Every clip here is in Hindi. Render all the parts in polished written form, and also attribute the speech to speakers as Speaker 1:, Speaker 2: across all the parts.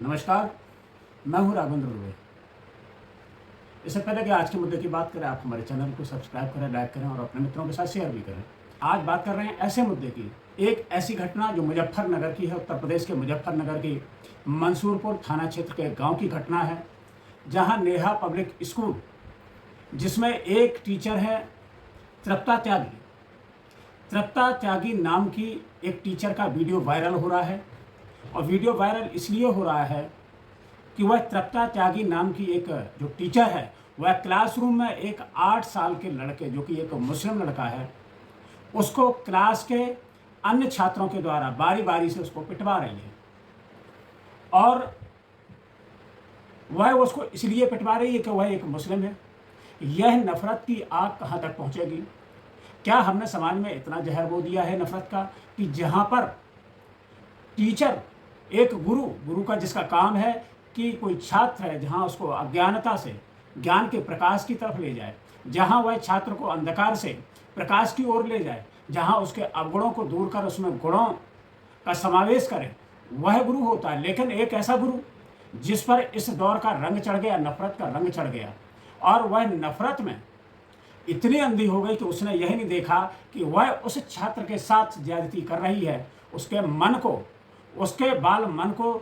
Speaker 1: नमस्कार, मैं हूं राघवेंद्र दुबे। इससे पहले कि आज के मुद्दे की बात करें, आप हमारे चैनल को सब्सक्राइब करें, लाइक करें और अपने मित्रों के साथ शेयर भी करें। आज बात कर रहे हैं ऐसे मुद्दे की, एक ऐसी घटना जो मुजफ्फरनगर की है, उत्तर प्रदेश के मुजफ्फरनगर की मंसूरपुर थाना क्षेत्र के गांव की घटना है, जहां नेहा पब्लिक स्कूल, जिसमें एक टीचर है तृप्ता त्यागी। तृप्ता त्यागी नाम की एक टीचर का वीडियो वायरल हो रहा है, और वीडियो वायरल इसलिए हो रहा है कि वह तृप्ता त्यागी नाम की एक जो टीचर है, वह क्लासरूम में एक 8 साल के लड़के, जो कि एक मुस्लिम लड़का है, उसको क्लास के अन्य छात्रों के द्वारा बारी बारी से उसको पिटवा रही है। और वह उसको इसलिए पिटवा रही है कि वह एक मुस्लिम है। यह नफरत की आग कहाँ तक पहुँचेगी? क्या हमने समाज में इतना जहर बो दिया है नफरत का कि जहाँ पर टीचर, एक गुरु का जिसका काम है कि कोई छात्र है जहाँ उसको अज्ञानता से ज्ञान के प्रकाश की तरफ ले जाए, जहाँ वह छात्र को अंधकार से प्रकाश की ओर ले जाए, जहाँ उसके अवगुणों को दूर कर उसमें गुणों का समावेश करे, वह गुरु होता है। लेकिन एक ऐसा गुरु जिस पर इस दौर का रंग चढ़ गया, नफरत का रंग चढ़ गया, और वह नफरत में इतनी अंधी हो गई कि उसने यही नहीं देखा कि वह उस छात्र के साथ ज्यादती कर रही है, उसके मन को, उसके बाल मन को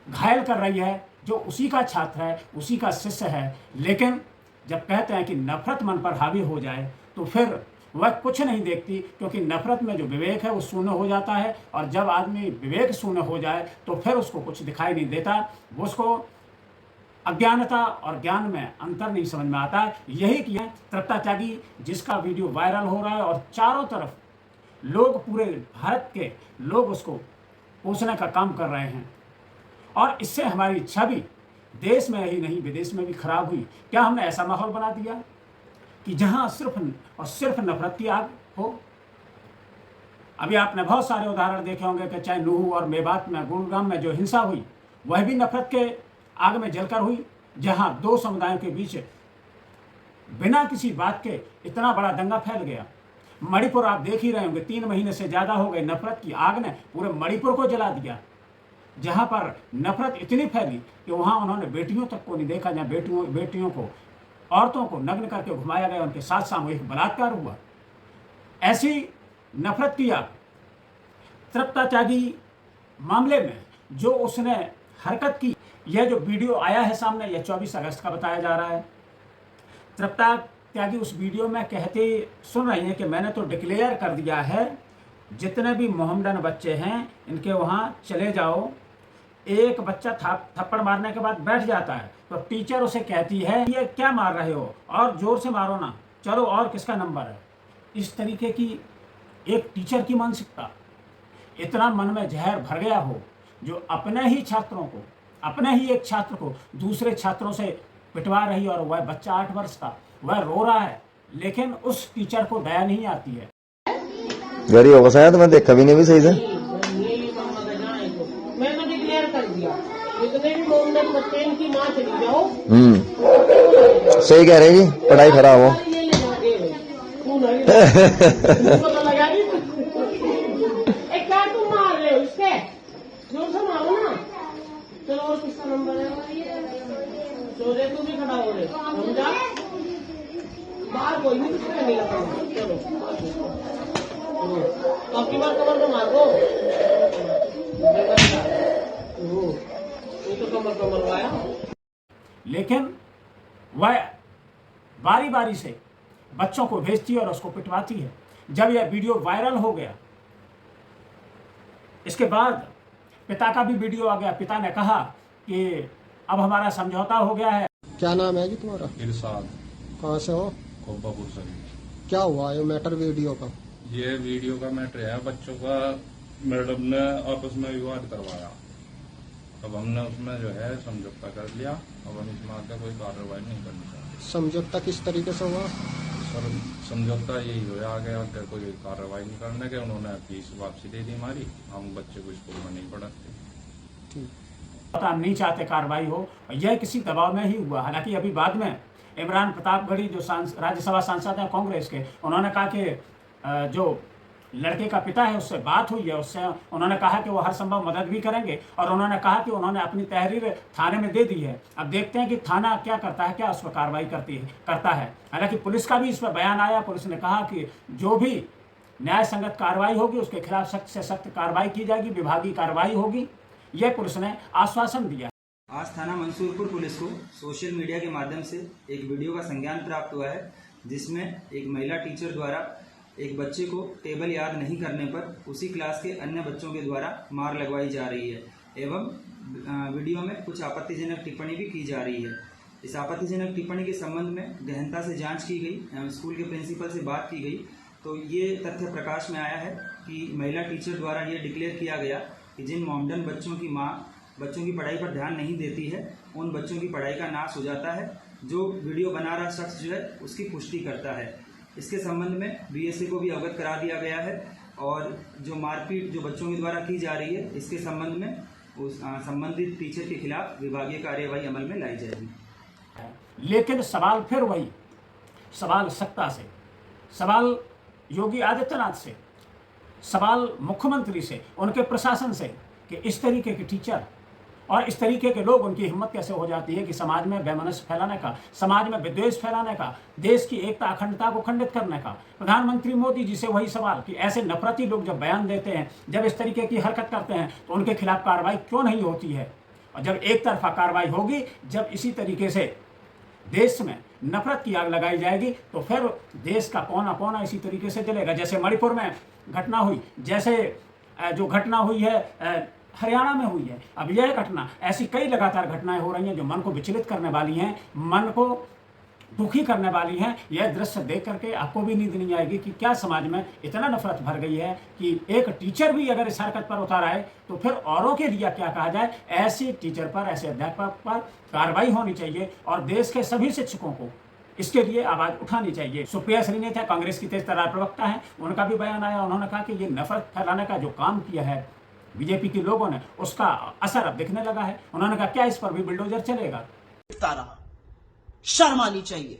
Speaker 1: घायल कर रही है, जो उसी का छात्र है, उसी का शिष्य है। लेकिन जब कहते हैं कि नफरत मन पर हावी हो जाए तो फिर वह कुछ नहीं देखती, क्योंकि नफरत में जो विवेक है वो शून्य हो जाता है, और जब आदमी विवेक शून्य हो जाए तो फिर उसको कुछ दिखाई नहीं देता, वो उसको अज्ञानता और ज्ञान में अंतर नहीं समझ में आता है। यही किया तृप्ता त्यागी, जिसका वीडियो वायरल हो रहा है और चारों तरफ लोग, पूरे भारत के लोग उसको पोषण का काम कर रहे हैं। और इससे हमारी छवि देश में ही नहीं विदेश में भी खराब हुई। क्या हमने ऐसा माहौल बना दिया कि जहां सिर्फ और सिर्फ नफरत की आग हो? अभी आपने बहुत सारे उदाहरण देखे होंगे कि चाहे नूह और मेवात में, गुरुग्राम में जो हिंसा हुई, वह भी नफरत के आग में जलकर हुई, जहां दो समुदायों के बीच बिना किसी बात के इतना बड़ा दंगा फैल गया। मणिपुर आप देख ही रहे होंगे, 3 महीने से ज्यादा हो गए, नफरत की आग ने पूरे मणिपुर को जला दिया, जहां पर नफरत इतनी फैली कि वहां उन्होंने बेटियों तक को नहीं देखा, जहां बेटियों को, औरतों को नग्न करके घुमाया गया, उनके साथ सामूहिक बलात्कार हुआ। ऐसी नफरत की आग तृप्ता त्यागी मामले में जो उसने हरकत की, यह जो वीडियो आया है सामने, यह 24 अगस्त का बताया जा रहा है। तृप्ता त्यागी उस वीडियो में कहते सुन रही हैं कि मैंने तो डिक्लेयर कर दिया है, जितने भी मोहम्मडन बच्चे हैं इनके वहाँ चले जाओ। एक बच्चा थप्पड़ मारने के बाद बैठ जाता है तो टीचर उसे कहती है, ये क्या मार रहे हो, और जोर से मारो ना, चलो और किसका नंबर है। इस तरीके की एक टीचर की मानसिकता, इतना मन में जहर भर गया हो, जो अपने ही छात्रों को, अपने ही एक छात्र को दूसरे छात्रों से पिटवा रही, और वह बच्चा 8 वर्ष का, वह रो रहा है, लेकिन उस टीचर को दया नहीं आती है।
Speaker 2: गरी होगा शायद, मैं देखा भी नहीं भी सही से।
Speaker 3: मैंने डिक्लेयर कर दिया, जितने भी मोहम्मद बच्चे इनकी माँ चली जाओ।
Speaker 2: सही कह रहे जी, पढ़ाई खराब हो।
Speaker 3: पता लगा नहीं, एक कार तुम मार रहे हो, इसके जोर से मारो ना। चलो और किसका नंबर है? चोरे तू भी खड़ा हो रहे, समझा? बाहर कोई भी किसी नहीं लगा। चलो आपकी बार कमर को मारो, तो कमर को मरवाया।
Speaker 1: लेकिन वह बारी बारी से बच्चों को भेजती है और उसको पिटवाती है। जब यह वीडियो वायरल हो गया, इसके बाद पिता का भी वीडियो आ गया। पिता ने कहा कि अब हमारा समझौता हो गया है।
Speaker 4: क्या नाम है जी तुम्हारा?
Speaker 5: इरशाद।
Speaker 4: कहाँ से हो?
Speaker 5: कोब्बापुर से।
Speaker 4: क्या हुआ ये मैटर वीडियो का?
Speaker 5: ये वीडियो का मैटर है, बच्चों का मैडम ने आपस में विवाद करवाया। अब हमने उसमें जो है समझौता कर लिया। अब हम इसमें आगे कोई कार्रवाई नहीं करनी चाहिए।
Speaker 4: समझौता किस तरीके से हुआ?
Speaker 5: सर समझौता यही हो, आगे आगे कोई कार्रवाई नहीं करने के। उन्होंने फीस वापसी दे दी हमारी, हम बच्चे को स्कूल में नहीं पढ़ाते।
Speaker 4: ठीक,
Speaker 1: हम नहीं चाहते कार्रवाई हो, और यह किसी दबाव में ही हुआ। हालांकि अभी बाद में इमरान प्रतापगढ़ी जो राज्यसभा सांसद हैं कांग्रेस के, उन्होंने कहा कि जो लड़के का पिता है, उससे बात हुई है, उससे उन्होंने कहा कि वो हर संभव मदद भी करेंगे और उन्होंने कहा कि उन्होंने अपनी तहरीर थाने में दे दी है। अब देखते हैं कि थाना क्या करता है, क्या उस पर कार्रवाई करता है। हालांकि पुलिस का भी इस पर बयान आया। पुलिस ने कहा कि जो भी न्याय संगत कार्रवाई होगी उसके खिलाफ सख्त से सख्त कार्रवाई की जाएगी, विभागीय कार्रवाई होगी, यह पुलिस ने आश्वासन दिया।
Speaker 6: आज थाना मंसूरपुर पुलिस को सोशल मीडिया के माध्यम से एक वीडियो का संज्ञान प्राप्त हुआ है, जिसमें एक महिला टीचर द्वारा एक बच्चे को टेबल याद नहीं करने पर उसी क्लास के अन्य बच्चों के द्वारा मार लगवाई जा रही है एवं वीडियो में कुछ आपत्तिजनक टिप्पणी भी की जा रही है। इस आपत्तिजनक टिप्पणी के संबंध में गहनता से जांच की गई, स्कूल के प्रिंसिपल से बात की गई, तो ये तथ्य प्रकाश में आया है कि महिला टीचर द्वारा ये डिक्लेयर किया गया कि जिन मॉमडन बच्चों की माँ बच्चों की पढ़ाई पर ध्यान नहीं देती है, उन बच्चों की पढ़ाई का नाश हो जाता है। जो वीडियो बना रहा शख्स जो है उसकी पुष्टि करता है। इसके संबंध में बीएसए को भी अवगत करा दिया गया है और जो मारपीट जो बच्चों के द्वारा की जा रही है, इसके संबंध में उस संबंधित टीचर के खिलाफ विभागीय कार्यवाही अमल में लाई जाएगी।
Speaker 1: लेकिन सवाल फिर वही, सवाल सत्ता से, सवाल योगी आदित्यनाथ से, सवाल मुख्यमंत्री से, उनके प्रशासन से कि इस तरीके के टीचर और इस तरीके के लोग, उनकी हिम्मत कैसे हो जाती है कि समाज में वैमनस्य फैलाने का, समाज में विद्वेष फैलाने का, देश की एकता अखंडता को खंडित करने का। प्रधानमंत्री मोदी जी से वही सवाल कि ऐसे नफरती लोग जब बयान देते हैं, जब इस तरीके की हरकत करते हैं, तो उनके खिलाफ कार्रवाई क्यों नहीं होती है? और जब एक तरफा कार्रवाई होगी, जब इसी तरीके से देश में नफरत की आग लगाई जाएगी, तो फिर देश का कोना कोना इसी तरीके से जलेगा। जैसे मणिपुर में घटना हुई, जैसे जो घटना हुई है हरियाणा में हुई है, अब यह घटना, ऐसी कई लगातार घटनाएं हो रही हैं जो मन को विचलित करने वाली हैं, मन को दुखी करने वाली हैं। यह दृश्य देख करके आपको भी नींद नहीं आएगी कि क्या समाज में इतना नफरत भर गई है कि एक टीचर भी अगर इस हरकत पर उतार आए तो फिर औरों के लिए क्या कहा जाए। ऐसे टीचर पर, ऐसे अध्यापक पर कार्रवाई होनी चाहिए और देश के सभी शिक्षकों को इसके लिए आवाज उठानी चाहिए। सुप्रिया श्रीनेत कांग्रेस की तेज तर्रार प्रवक्ता है, उनका भी बयान आया। उन्होंने कहा कि ये नफरत फैलाने का जो काम किया है बीजेपी के लोगों ने, उसका असर अब दिखने लगा है। उन्होंने कहा क्या इस पर भी बुलडोजर चलेगा?
Speaker 7: शर्म आनी चाहिए।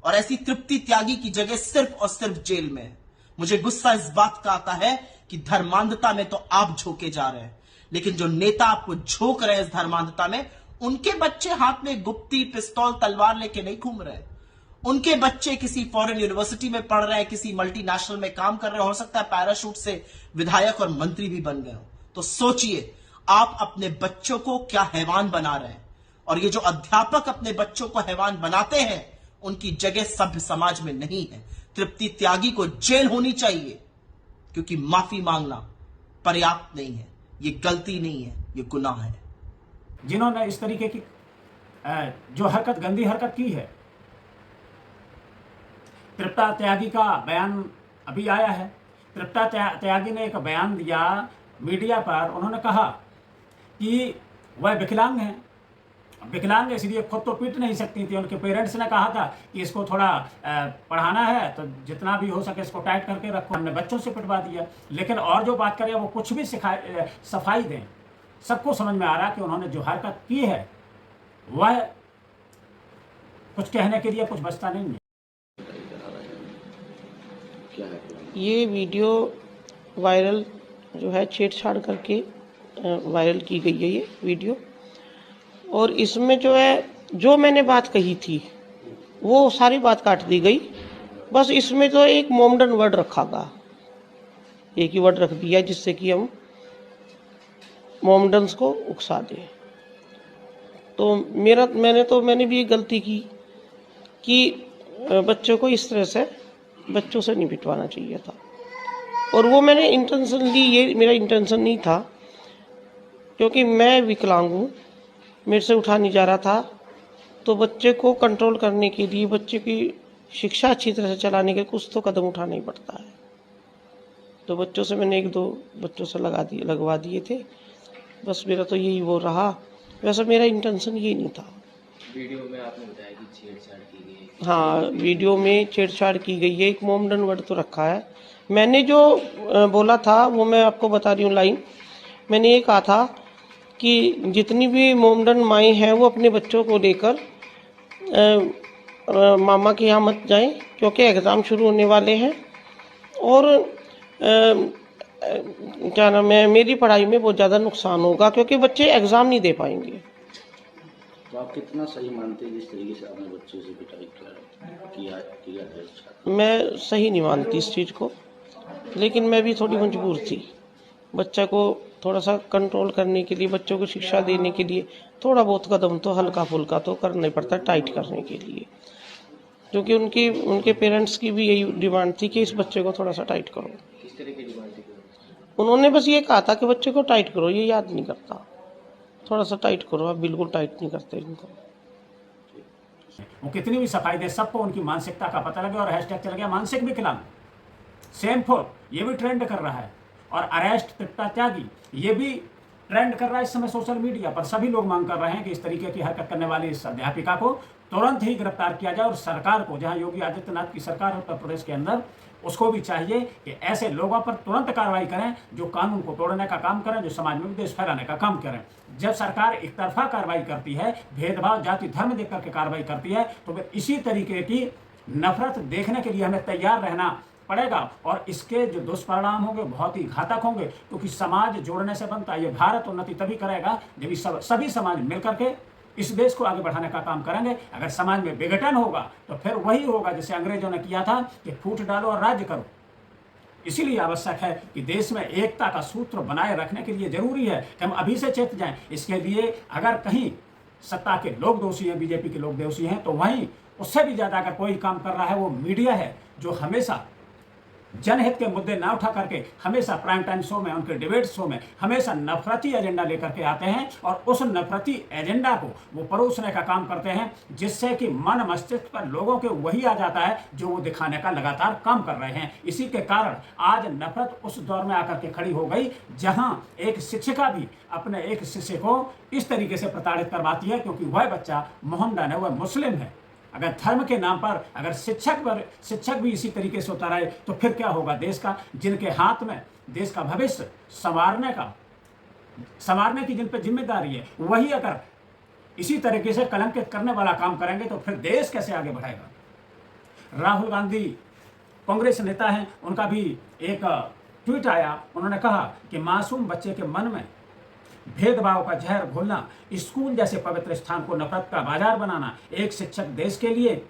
Speaker 7: और ऐसी तृप्ति त्यागी की जगह सिर्फ और सिर्फ जेल में है। मुझे गुस्सा इस बात का आता है कि धर्मांधता में तो आप झोंके जा रहे हैं, लेकिन जो नेता आपको झोंक रहे हैं इस धर्मांधता में, उनके बच्चे हाथ में गुप्ती, पिस्तौल, तलवार लेके नहीं घूम रहे। उनके बच्चे किसी फॉरेन यूनिवर्सिटी में पढ़ रहे हैं, किसी मल्टीनेशनल में काम कर रहे हैं, हो सकता है पैराशूट से विधायक और मंत्री भी बन गए हो। तो सोचिए आप अपने बच्चों को क्या हैवान बना रहे हैं। और ये जो अध्यापक अपने बच्चों को हैवान बनाते हैं, उनकी जगह सभ्य समाज में नहीं है। तृप्ति त्यागी को जेल होनी चाहिए, क्योंकि माफी मांगना पर्याप्त नहीं है, ये गलती नहीं है, ये गुनाह है।
Speaker 1: जिन्होंने इस तरीके की जो हरकत, गंदी हरकत की है, तृप्ता त्यागी का बयान अभी आया है। तृप्ता त्यागी ने एक बयान दिया मीडिया पर। उन्होंने कहा कि वह विकलांग है, विकलांग है इसलिए खुद तो पीट नहीं सकती थी। उनके पेरेंट्स ने कहा था कि इसको थोड़ा पढ़ाना है तो जितना भी हो सके इसको टाइट करके रखो। हमने बच्चों से पिटवा दिया। लेकिन और जो बात करें वो कुछ भी सफाई दें, सबको समझ में आ रहा है कि उन्होंने जो हरकत की है वह कुछ कहने के लिए कुछ बचता नहीं है।
Speaker 3: ये वीडियो वायरल जो है, छेड़छाड़ करके वायरल की गई है ये वीडियो। और इसमें जो है, जो मैंने बात कही थी वो सारी बात काट दी गई। बस इसमें तो एक मोमडन वर्ड रखा गया, एक ही वर्ड रख दिया जिससे कि हम मोमडन्स को उकसा दें। तो मैंने भी एक गलती की कि बच्चों को इस तरह से बच्चों से नहीं पिटवाना चाहिए था। और वो मैंने इंटेंशनली, ये मेरा इंटेंशन नहीं था, क्योंकि मैं विकलांग हूँ, मेरे से उठा नहीं जा रहा था। तो बच्चे को कंट्रोल करने के लिए, बच्चे की शिक्षा अच्छी तरह से चलाने के लिए कुछ तो कदम उठाना ही पड़ता है। तो बच्चों से मैंने 1-2 बच्चों से लगवा दिए थे। बस मेरा तो यही वो रहा। वैसे मेरा इंटेंशन ये नहीं था।
Speaker 8: वीडियो में आपने बताया कि छेड़छाड़ की गई।
Speaker 3: हाँ, वीडियो में छेड़छाड़ की गई है। एक मोमडन वर्ड तो रखा है। मैंने जो बोला था वो मैं आपको बता रही हूँ लाइन। मैंने ये कहा था कि जितनी भी मोमडन माएँ हैं वो अपने बच्चों को लेकर मामा के यहाँ मत जाएं, क्योंकि एग्ज़ाम शुरू होने वाले हैं। और क्या नाम है, मेरी पढ़ाई में बहुत ज़्यादा नुकसान होगा, क्योंकि बच्चे एग्ज़ाम नहीं दे पाएंगे।
Speaker 9: तो आप कितना सही मानते हैं जिस तरीके से आपने बच्चों से पिटाई किया है छात्र?
Speaker 3: मैं सही नहीं मानती इस चीज़ को, लेकिन मैं भी थोड़ी मजबूर थी। बच्चा को थोड़ा सा कंट्रोल करने के लिए, बच्चों को शिक्षा देने के लिए थोड़ा बहुत कदम तो हल्का फुल्का तो करना ही पड़ता है, टाइट करने के लिए, क्योंकि उनके पेरेंट्स की भी यही डिमांड थी कि इस बच्चे को थोड़ा सा टाइट करो।
Speaker 8: किस तरह की डिमांड थी?
Speaker 3: उन्होंने बस ये कहा था कि बच्चे को टाइट करो, ये याद नहीं करता, थोड़ा सा टाइट करो। आप बिल्कुल टाइट नहीं करते इनको।
Speaker 1: वो कितनी भी सफाई दे, सबको उनकी मानसिकता का पता लगे और हैशटैग चल गया मानसिक विकलांग, सेमफुल, ये भी ट्रेंड कर रहा है। और अरेस्ट तृप्ता त्यागी, ये भी ट्रेंड कर रहा है इस समय सोशल मीडिया पर। सभी लोग मांग कर रहे हैं कि इस तरीके की हरकत करने वाली इस अध्यापिका को तुरंत ही गिरफ्तार किया जाए। और सरकार को, जहां योगी आदित्यनाथ की सरकार है उत्तर प्रदेश के अंदर, उसको भी चाहिए कि ऐसे लोगों पर तुरंत कार्रवाई करें जो कानून को तोड़ने का काम करें, जो समाज में विद्वेष फैलाने का काम करें। जब सरकार एक तरफा कार्रवाई करती है, भेदभाव जाति धर्म देख करके कार्रवाई करती है, तो फिर इसी तरीके की नफरत देखने के लिए हमें तैयार रहना पड़ेगा। और इसके जो दुष्परिणाम होंगे बहुत ही घातक होंगे, क्योंकि समाज जोड़ने से बनता है। ये भारत उन्नति तभी करेगा जब सभी समाज मिलकर के इस देश को आगे बढ़ाने का काम करेंगे। अगर समाज में विघटन होगा तो फिर वही होगा जैसे अंग्रेजों ने किया था कि फूट डालो और राज्य करो। इसीलिए आवश्यक है कि देश में एकता का सूत्र बनाए रखने के लिए जरूरी है कि हम अभी से चेत जाएं। इसके लिए अगर कहीं सत्ता के लोग दोषी हैं, बीजेपी के लोग दोषी हैं, तो वहीं उससे भी ज्यादा अगर कोई काम कर रहा है वो मीडिया है, जो हमेशा जनहित के मुद्दे ना उठा करके हमेशा प्राइम टाइम शो में, उनके डिबेट शो में हमेशा नफरती एजेंडा लेकर के आते हैं। और उस नफरती एजेंडा को वो परोसने का काम करते हैं, जिससे कि मन मस्तिष्क पर लोगों के वही आ जाता है जो वो दिखाने का लगातार काम कर रहे हैं। इसी के कारण आज नफरत उस दौर में आकर के खड़ी हो गई जहां एक शिक्षिका भी अपने एक शिष्य को इस तरीके से प्रताड़ित करवाती है, क्योंकि वह बच्चा मोहम्मदन है, वह मुस्लिम है। अगर धर्म के नाम पर अगर शिक्षक भी इसी तरीके से उतर आए तो फिर क्या होगा देश का, जिनके हाथ में देश का भविष्य संवारने की जिन पर जिम्मेदारी है, वही अगर इसी तरीके से कलंकित करने वाला काम करेंगे तो फिर देश कैसे आगे बढ़ेगा। राहुल गांधी कांग्रेस नेता हैं, उनका भी एक ट्वीट आया। उन्होंने कहा कि मासूम बच्चे के मन में भेदभाव का जहर घोलना, स्कूल जैसे पवित्र स्थान को नफरत का बाजार बनाना एक शिक्षक देश के लिए,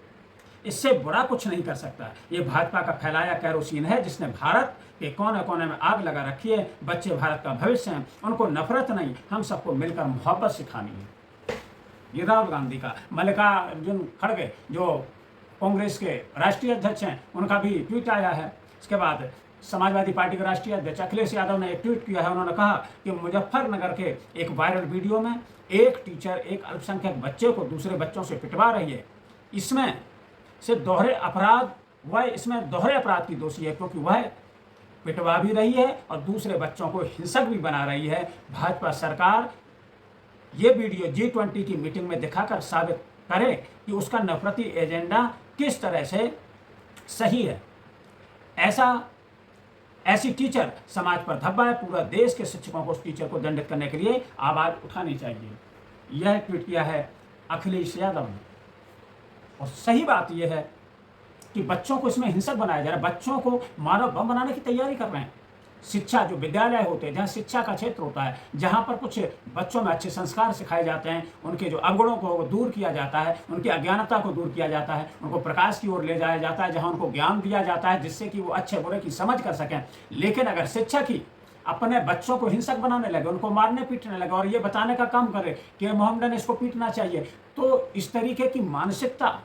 Speaker 1: इससे बुरा कुछ नहीं कर सकता। ये भाजपा का फैलाया कैरोसिन है जिसने भारत के कोने कोने में आग लगा रखी है। बच्चे भारत का भविष्य हैं, उनको नफरत नहीं, हम सबको मिलकर मोहब्बत सिखानी है। ये राहुल गांधी का। मल्लिकार्जुन खड़गे जो कांग्रेस के राष्ट्रीय अध्यक्ष हैं, उनका भी ट्वीट आया है। इसके बाद समाजवादी पार्टी के राष्ट्रीय अध्यक्ष अखिलेश यादव ने एक ट्वीट किया है। उन्होंने कहा कि मुजफ्फरनगर के एक वायरल वीडियो में एक टीचर एक अल्पसंख्यक बच्चे को दूसरे बच्चों से पिटवा रही है। इसमें दोहरे अपराध की दोषी है, क्योंकि वह पिटवा भी रही है और दूसरे बच्चों को हिंसक भी बना रही है। भाजपा सरकार ये वीडियो G20 की मीटिंग में दिखाकर साबित करे कि उसका नफरती एजेंडा किस तरह से सही है। ऐसी टीचर समाज पर धब्बा है। पूरा देश के शिक्षकों को उस टीचर को दंडित करने के लिए आवाज उठानी चाहिए। यह ट्वीट किया है अखिलेश यादव ने। और सही बात यह है कि बच्चों को इसमें हिंसक बनाया जा रहा है, बच्चों को मानव बम बनाने की तैयारी कर रहे हैं। शिक्षा जो विद्यालय होते हैं, जहाँ शिक्षा का क्षेत्र होता है, जहाँ पर कुछ बच्चों में अच्छे संस्कार सिखाए जाते हैं, उनके जो अवगुणों को दूर किया जाता है, उनकी अज्ञानता को दूर किया जाता है, उनको प्रकाश की ओर ले जाया जाता है, जहाँ उनको ज्ञान दिया जाता है जिससे कि वो अच्छे बुरे की समझ कर सकें। लेकिन अगर शिक्षक ही अपने बच्चों को हिंसक बनाने लगे, उनको मारने पीटने लगे और ये बताने का काम करे कि मोहम्मदन इसको पीटना चाहिए, तो इस तरीके की मानसिकता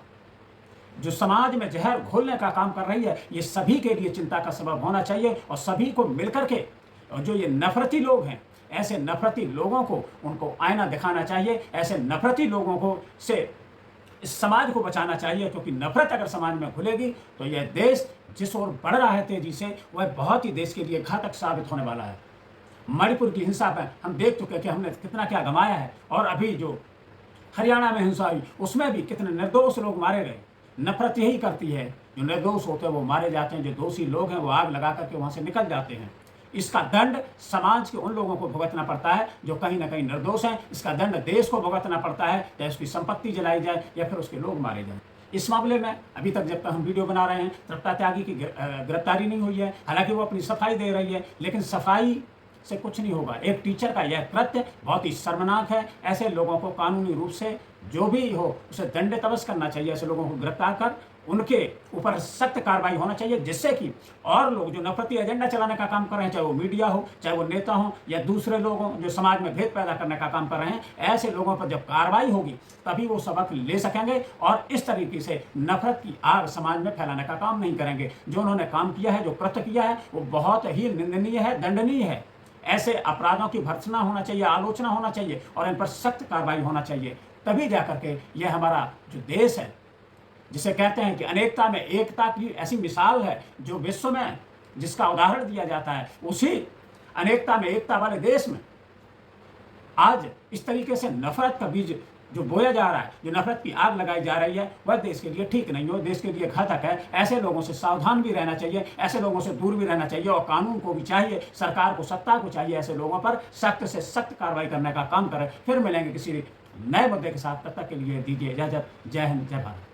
Speaker 1: जो समाज में जहर घोलने का काम कर रही है, ये सभी के लिए चिंता का सबब होना चाहिए। और सभी को मिलकर के, और जो ये नफरती लोग हैं, ऐसे नफरती लोगों को उनको आईना दिखाना चाहिए। ऐसे नफरती लोगों को से इस समाज को बचाना चाहिए, क्योंकि नफरत अगर समाज में घुलेगी तो यह देश जिस ओर बढ़ रहा है तेजी से, वह बहुत ही देश के लिए घातक साबित होने वाला है। मणिपुर की हिंसा पर हम देख चुके कि हमने कितना क्या गंवाया है। और अभी जो हरियाणा में हिंसा हुई, उसमें भी कितने निर्दोष लोग मारे गए। नफरत यही करती है, जो निर्दोष होते हैं वो मारे जाते हैं, जो दोषी लोग हैं वो आग लगा करके वहां से निकल जाते हैं। इसका दंड समाज के उन लोगों को भुगतना पड़ता है जो कहीं ना कहीं निर्दोष हैं। इसका दंड देश को भुगतना पड़ता है, चाहे उसकी संपत्ति जलाई जाए या फिर उसके लोग मारे जाएं। इस मामले में अभी तक जब तक हम वीडियो बना रहे हैं तृप्ता त्यागी की गिरफ्तारी नहीं हुई है। हालांकि वो अपनी सफाई दे रही है, लेकिन सफाई से कुछ नहीं होगा। एक टीचर का यह कृत्य बहुत ही शर्मनाक है। ऐसे लोगों को कानूनी रूप से जो भी हो उसे दंडित अवश्य करना चाहिए। ऐसे लोगों को गिरफ्तार कर उनके ऊपर सख्त कार्रवाई होना चाहिए, जिससे कि और लोग जो नफरती एजेंडा चलाने का काम कर रहे हैं, चाहे वो मीडिया हो, चाहे वो नेता हो या दूसरे लोग हों जो समाज में भेद पैदा करने का काम कर रहे हैं, ऐसे लोगों पर जब कार्रवाई होगी तभी वो सबक ले सकेंगे और इस तरीके से नफरत की आग समाज में फैलाने का काम नहीं करेंगे। जो उन्होंने काम किया है, जो कृत्य किया है, वो बहुत ही निंदनीय है, दंडनीय है। ऐसे अपराधों की भर्त्सना होना चाहिए, आलोचना होना चाहिए और इन पर सख्त कार्रवाई होना चाहिए। तभी जाकर के यह हमारा जो देश है, जिसे कहते हैं कि अनेकता में एकता की ऐसी मिसाल है, जो विश्व में जिसका उदाहरण दिया जाता है, उसी अनेकता में एकता वाले देश में आज इस तरीके से नफरत का बीज जो बोया जा रहा है, जो नफरत की आग लगाई जा रही है, वह देश के लिए ठीक नहीं हो, देश के लिए घातक है। ऐसे लोगों से सावधान भी रहना चाहिए, ऐसे लोगों से दूर भी रहना चाहिए और कानून को भी चाहिए, सरकार को, सत्ता को चाहिए ऐसे लोगों पर सख्त से सख्त कार्रवाई करने का काम करें। फिर मिलेंगे किसी नए मुद्दे के साथ, तब तक के लिए दीजिए इजाजत। जय हिंद, जय भारत।